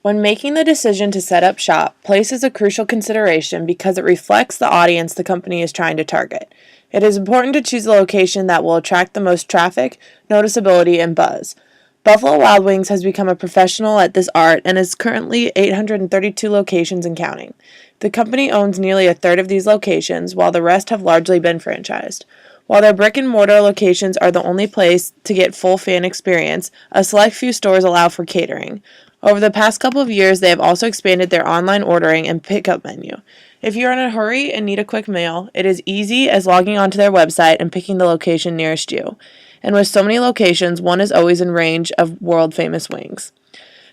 When making the decision to set up shop, place is a crucial consideration because it reflects the audience the company is trying to target. It is important to choose a location that will attract the most traffic, noticeability, and buzz. Buffalo Wild Wings has become a professional at this art and is currently 832 locations and counting. The company owns nearly a third of these locations, while the rest have largely been franchised. While their brick-and-mortar locations are the only place to get full fan experience, a select few stores allow for catering. Over the past couple of years, they have also expanded their online ordering and pickup menu. If you're in a hurry and need a quick meal, it is easy as logging onto their website and picking the location nearest you. And with so many locations, one is always in range of world-famous wings.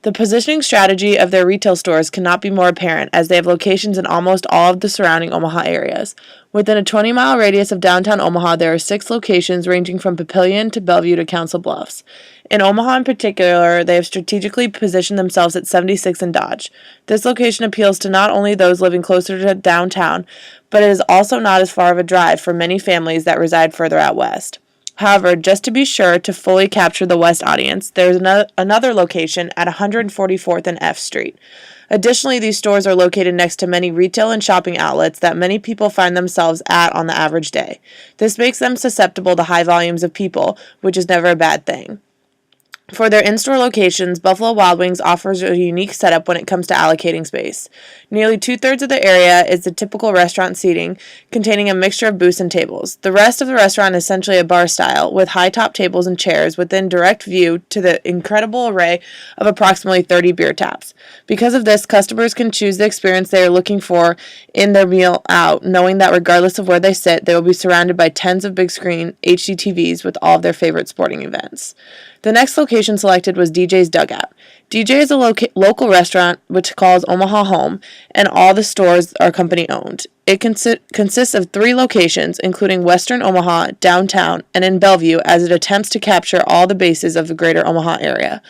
The positioning strategy of their retail stores cannot be more apparent as they have locations in almost all of the surrounding Omaha areas. Within a 20-mile radius of downtown Omaha, there are 6 locations ranging from Papillion to Bellevue to Council Bluffs. In Omaha in particular, they have strategically positioned themselves at 76 and Dodge. This location appeals to not only those living closer to downtown, but it is also not as far of a drive for many families that reside further out west. However, just to be sure to fully capture the West audience, there is another location at 144th and F Street. Additionally, these stores are located next to many retail and shopping outlets that many people find themselves at on the average day. This makes them susceptible to high volumes of people, which is never a bad thing. For their in-store locations, Buffalo Wild Wings offers a unique setup when it comes to allocating space. Nearly 2/3 of the area is the typical restaurant seating, containing a mixture of booths and tables. The rest of the restaurant is essentially a bar style, with high-top tables and chairs within direct view to the incredible array of approximately 30 beer taps. Because of this, customers can choose the experience they are looking for in their meal out, knowing that regardless of where they sit, they will be surrounded by tens of big-screen HD TVs with all of their favorite sporting events. The next location selected was DJ's Dugout. DJ is a local restaurant which calls Omaha home, and all the stores are company-owned. It consists of 3 locations, including Western Omaha, downtown, and in Bellevue, as it attempts to capture all the bases of the greater Omaha area.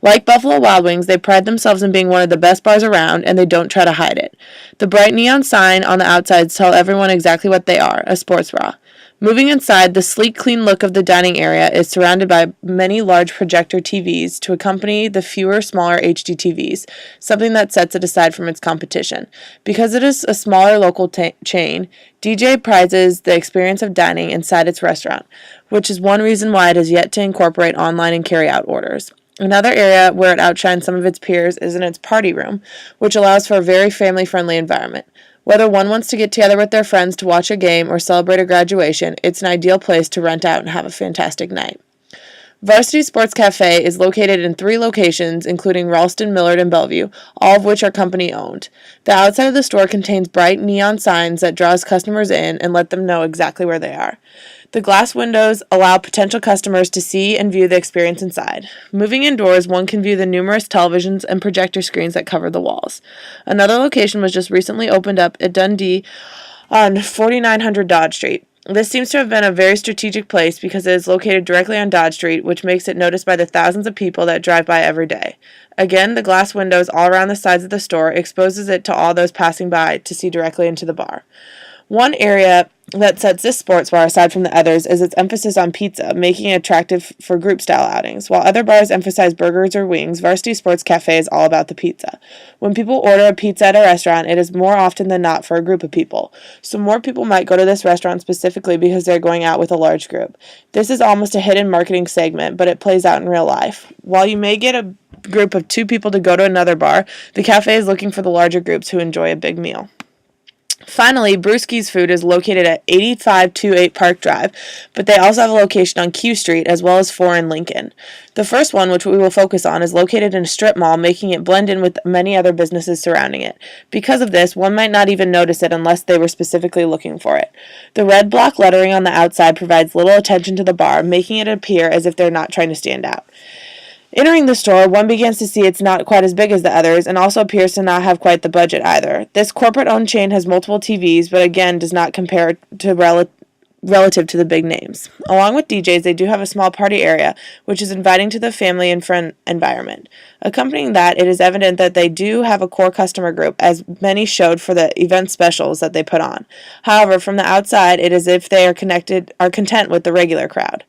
Like Buffalo Wild Wings, they pride themselves in being one of the best bars around, and they don't try to hide it. The bright neon sign on the outside tells everyone exactly what they are, a sports bra. Moving inside, the sleek, clean look of the dining area is surrounded by many large projector TVs to accompany the fewer, smaller HD TVs, something that sets it aside from its competition. Because it is a smaller local chain, DJ prizes the experience of dining inside its restaurant, which is one reason why it has yet to incorporate online and carry-out orders. Another area where it outshines some of its peers is in its party room, which allows for a very family-friendly environment. Whether one wants to get together with their friends to watch a game or celebrate a graduation, it's an ideal place to rent out and have a fantastic night. Varsity Sports Cafe is located in 3 locations, including Ralston, Millard, and Bellevue, all of which are company-owned. The outside of the store contains bright neon signs that draws customers in and let them know exactly where they are. The glass windows allow potential customers to see and view the experience inside. Moving indoors, one can view the numerous televisions and projector screens that cover the walls. Another location was just recently opened up at Dundee on 4900 Dodge Street. This seems to have been a very strategic place because it is located directly on Dodge Street, which makes it noticed by the thousands of people that drive by every day. Again, the glass windows all around the sides of the store exposes it to all those passing by to see directly into the bar. One area that sets this sports bar aside from the others is its emphasis on pizza, making it attractive for group-style outings. While other bars emphasize burgers or wings, Varsity Sports Cafe is all about the pizza. When people order a pizza at a restaurant, it is more often than not for a group of people. So more people might go to this restaurant specifically because they're going out with a large group. This is almost a hidden marketing segment, but it plays out in real life. While you may get a group of 2 people to go to another bar, the cafe is looking for the larger groups who enjoy a big meal. Finally, Brewski's Food is located at 8528 Park Drive, but they also have a location on Q Street as well as 4 in Lincoln. The first one, which we will focus on, is located in a strip mall, making it blend in with many other businesses surrounding it. Because of this, one might not even notice it unless they were specifically looking for it. The red block lettering on the outside provides little attention to the bar, making it appear as if they're not trying to stand out. Entering the store, one begins to see it's not quite as big as the others and also appears to not have quite the budget either. This corporate-owned chain has multiple TVs, but again does not compare to relative to the big names. Along with DJs, they do have a small party area, which is inviting to the family and friend environment. Accompanying that, it is evident that they do have a core customer group, as many showed for the event specials that they put on. However, from the outside, it is as if they are content with the regular crowd.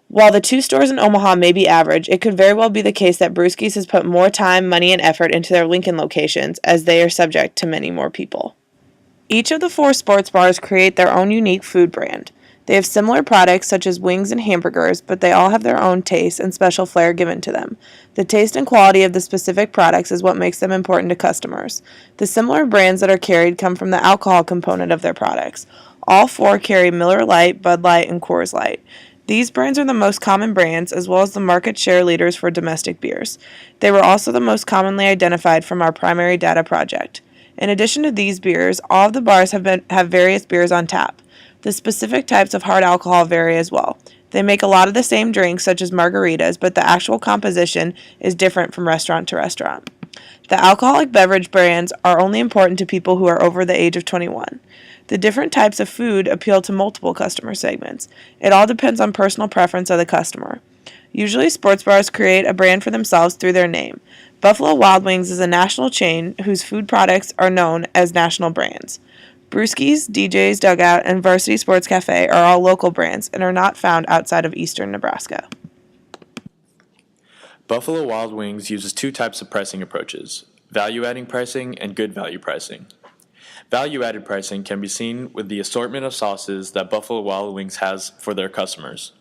While the two stores in Omaha may be average, it could very well be the case that Brewski's has put more time, money, and effort into their Lincoln locations, as they are subject to many more people. Each of the 4 sports bars create their own unique food brand. They have similar products such as wings and hamburgers, but they all have their own taste and special flair given to them. The taste and quality of the specific products is what makes them important to customers. The similar brands that are carried come from the alcohol component of their products. All 4 carry Miller Lite, Bud Light, and Coors Light. These brands are the most common brands, as well as the market share leaders for domestic beers. They were also the most commonly identified from our primary data project. In addition to these beers, all of the bars have various beers on tap. The specific types of hard alcohol vary as well. They make a lot of the same drinks, such as margaritas, but the actual composition is different from restaurant to restaurant. The alcoholic beverage brands are only important to people who are over the age of 21. The different types of food appeal to multiple customer segments. It all depends on personal preference of the customer. Usually, sports bars create a brand for themselves through their name. Buffalo Wild Wings is a national chain whose food products are known as national brands. Brewski's, DJ's Dugout, and Varsity Sports Cafe are all local brands and are not found outside of eastern Nebraska. Buffalo Wild Wings uses 2 types of pricing approaches: value-adding pricing and good value pricing. Value-added pricing can be seen with the assortment of sauces that Buffalo Wild Wings has for their customers.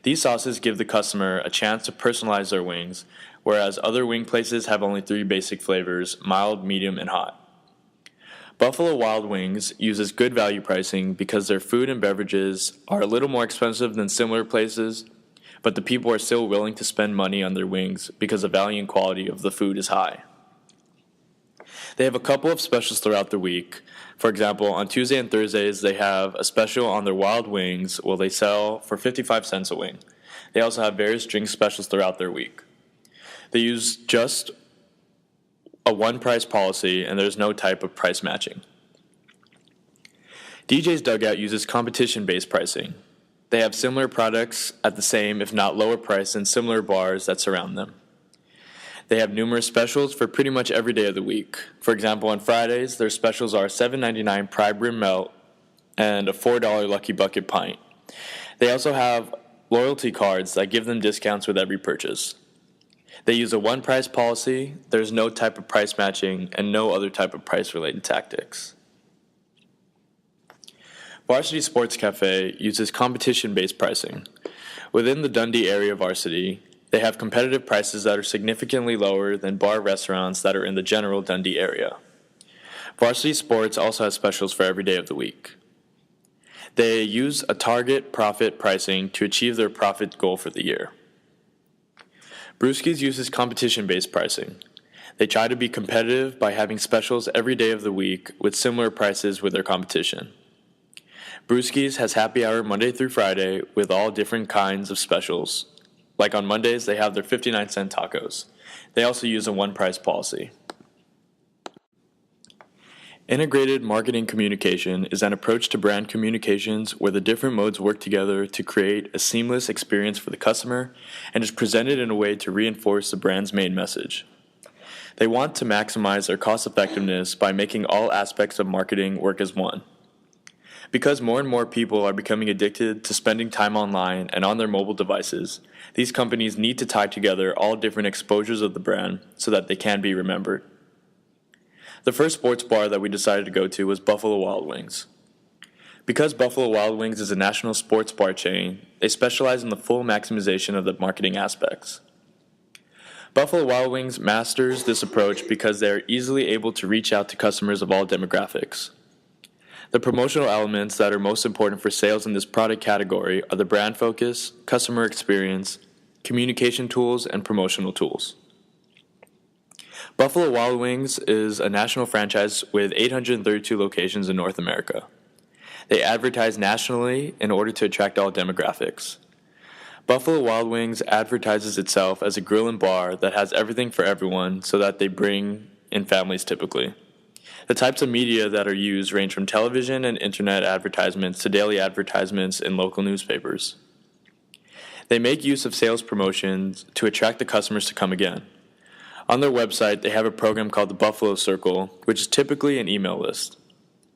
These sauces give the customer a chance to personalize their wings, whereas other wing places have only 3 basic flavors: mild, medium, and hot. Buffalo Wild Wings uses good value pricing because their food and beverages are a little more expensive than similar places, but the people are still willing to spend money on their wings because the value and quality of the food is high. They have a couple of specials throughout the week. For example, on Tuesday and Thursdays, they have a special on their wild wings where they sell for 55 cents a wing. They also have various drink specials throughout their week. They use just a one-price policy, and there's no type of price matching. DJ's Dugout uses competition-based pricing. They have similar products at the same, if not lower price, than similar bars that surround them. They have numerous specials for pretty much every day of the week. For example, on Fridays, their specials are $7.99 Pride Brim Melt and a $4 Lucky Bucket Pint. They also have loyalty cards that give them discounts with every purchase. They use a one-price policy, there's no type of price matching, and no other type of price-related tactics. Varsity Sports Cafe uses competition-based pricing. Within the Dundee area of Varsity, they have competitive prices that are significantly lower than bar restaurants that are in the general Dundee area. Varsity Sports also has specials for every day of the week. They use a target profit pricing to achieve their profit goal for the year. Brewski's uses competition-based pricing. They try to be competitive by having specials every day of the week with similar prices with their competition. Brewski's has happy hour Monday through Friday with all different kinds of specials. Like on Mondays, they have their 59-cent tacos. They also use a one-price policy. Integrated marketing communication is an approach to brand communications where the different modes work together to create a seamless experience for the customer and is presented in a way to reinforce the brand's main message. They want to maximize their cost effectiveness by making all aspects of marketing work as one. Because more and more people are becoming addicted to spending time online and on their mobile devices, these companies need to tie together all different exposures of the brand so that they can be remembered. The first sports bar that we decided to go to was Buffalo Wild Wings. Because Buffalo Wild Wings is a national sports bar chain, they specialize in the full maximization of the marketing aspects. Buffalo Wild Wings masters this approach because they are easily able to reach out to customers of all demographics. The promotional elements that are most important for sales in this product category are the brand focus, customer experience, communication tools, and promotional tools. Buffalo Wild Wings is a national franchise with 832 locations in North America. They advertise nationally in order to attract all demographics. Buffalo Wild Wings advertises itself as a grill and bar that has everything for everyone so that they bring in families typically. The types of media that are used range from television and internet advertisements to daily advertisements in local newspapers. They make use of sales promotions to attract the customers to come again. On their website, they have a program called the Buffalo Circle, which is typically an email list.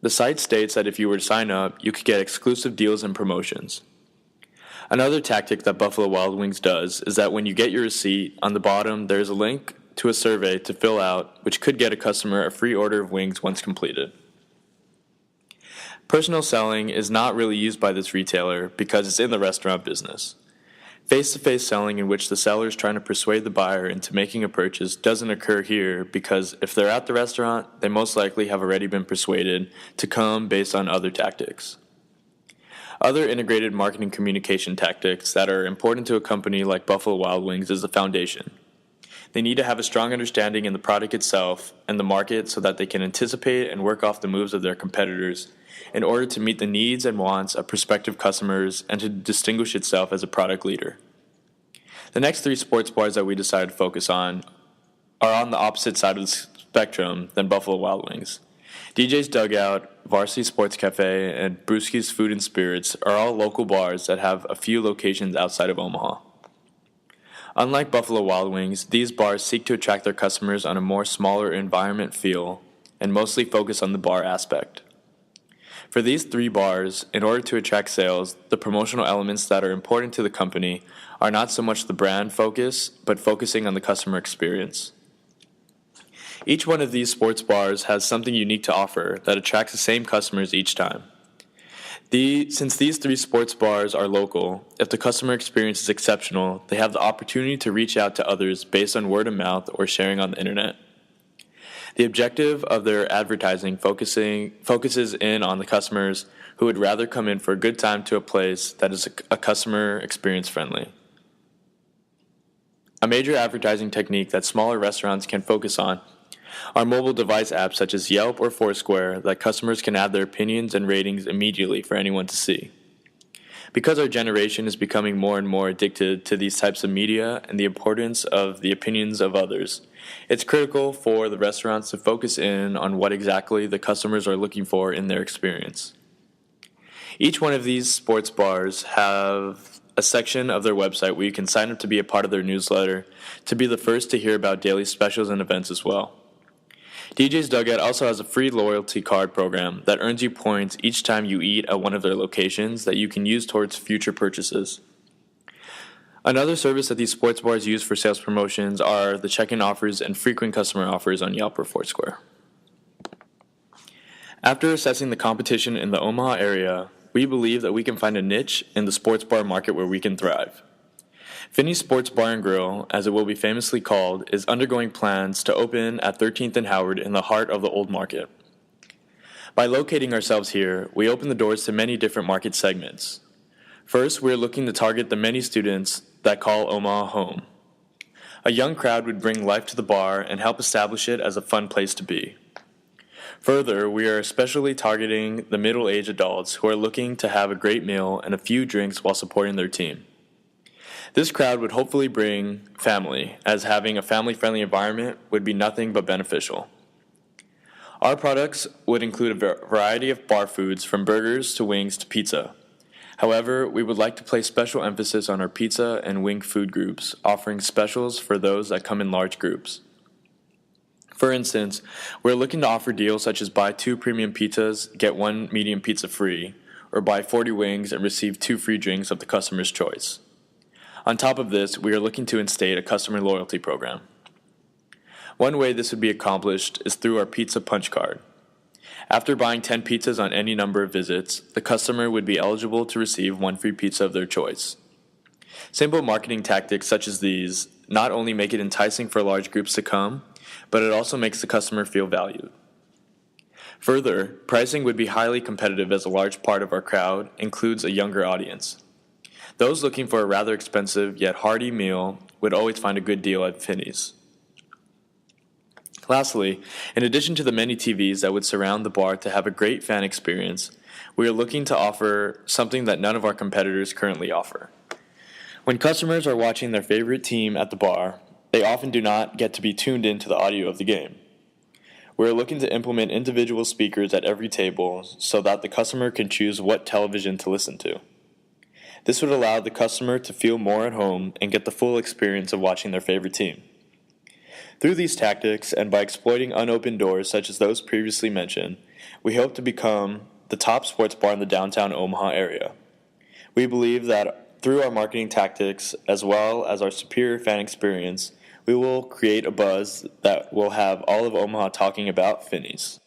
The site states that if you were to sign up, you could get exclusive deals and promotions. Another tactic that Buffalo Wild Wings does is that when you get your receipt, on the bottom there is a link to a survey to fill out, which could get a customer a free order of wings once completed. Personal selling is not really used by this retailer because it's in the restaurant business. Face-to-face selling, in which the seller is trying to persuade the buyer into making a purchase, doesn't occur here because if they're at the restaurant, they most likely have already been persuaded to come based on other tactics. Other integrated marketing communication tactics that are important to a company like Buffalo Wild Wings is the foundation. They need to have a strong understanding in the product itself and the market so that they can anticipate and work off the moves of their competitors in order to meet the needs and wants of prospective customers and to distinguish itself as a product leader. The next 3 sports bars that we decided to focus on are on the opposite side of the spectrum than Buffalo Wild Wings. DJ's Dugout, Varsity Sports Cafe, and Brewski's Food and Spirits are all local bars that have a few locations outside of Omaha. Unlike Buffalo Wild Wings, these bars seek to attract their customers on a more smaller environment feel and mostly focus on the bar aspect. For these 3 bars, in order to attract sales, the promotional elements that are important to the company are not so much the brand focus, but focusing on the customer experience. Each one of these sports bars has something unique to offer that attracts the same customers each time. Since these 3 sports bars are local, if the customer experience is exceptional, they have the opportunity to reach out to others based on word of mouth or sharing on the internet. The objective of their advertising focuses in on the customers who would rather come in for a good time to a place that is a customer experience friendly. A major advertising technique that smaller restaurants can focus on are mobile device apps such as Yelp or Foursquare that customers can add their opinions and ratings immediately for anyone to see. Because our generation is becoming more and more addicted to these types of media and the importance of the opinions of others, it's critical for the restaurants to focus in on what exactly the customers are looking for in their experience. Each one of these sports bars have a section of their website where you can sign up to be a part of their newsletter to be the first to hear about daily specials and events as well. DJ's Dugout also has a free loyalty card program that earns you points each time you eat at one of their locations that you can use towards future purchases. Another service that these sports bars use for sales promotions are the check-in offers and frequent customer offers on Yelp or Foursquare. After assessing the competition in the Omaha area, we believe that we can find a niche in the sports bar market where we can thrive. Finney's Sports Bar and Grill, as it will be famously called, is undergoing plans to open at 13th and Howard in the heart of the Old Market. By locating ourselves here, we open the doors to many different market segments. First, we are looking to target the many students that call Omaha home. A young crowd would bring life to the bar and help establish it as a fun place to be. Further, we are especially targeting the middle-aged adults who are looking to have a great meal and a few drinks while supporting their team. This crowd would hopefully bring family, as having a family-friendly environment would be nothing but beneficial. Our products would include a variety of bar foods from burgers to wings to pizza. However, we would like to place special emphasis on our pizza and wing food groups, offering specials for those that come in large groups. For instance, we're looking to offer deals such as buy 2 premium pizzas, get 1 medium pizza free, or buy 40 wings and receive 2 free drinks of the customer's choice. On top of this, we are looking to instate a customer loyalty program. One way this would be accomplished is through our pizza punch card. After buying 10 pizzas on any number of visits, the customer would be eligible to receive 1 free pizza of their choice. Simple marketing tactics such as these not only make it enticing for large groups to come, but it also makes the customer feel valued. Further, pricing would be highly competitive as a large part of our crowd includes a younger audience. Those looking for a rather expensive yet hearty meal would always find a good deal at Finney's. Lastly, in addition to the many TVs that would surround the bar to have a great fan experience, we are looking to offer something that none of our competitors currently offer. When customers are watching their favorite team at the bar, they often do not get to be tuned into the audio of the game. We are looking to implement individual speakers at every table so that the customer can choose what television to listen to. This would allow the customer to feel more at home and get the full experience of watching their favorite team. Through these tactics and by exploiting unopened doors such as those previously mentioned, we hope to become the top sports bar in the downtown Omaha area. We believe that through our marketing tactics, as well as our superior fan experience, we will create a buzz that will have all of Omaha talking about Finneys.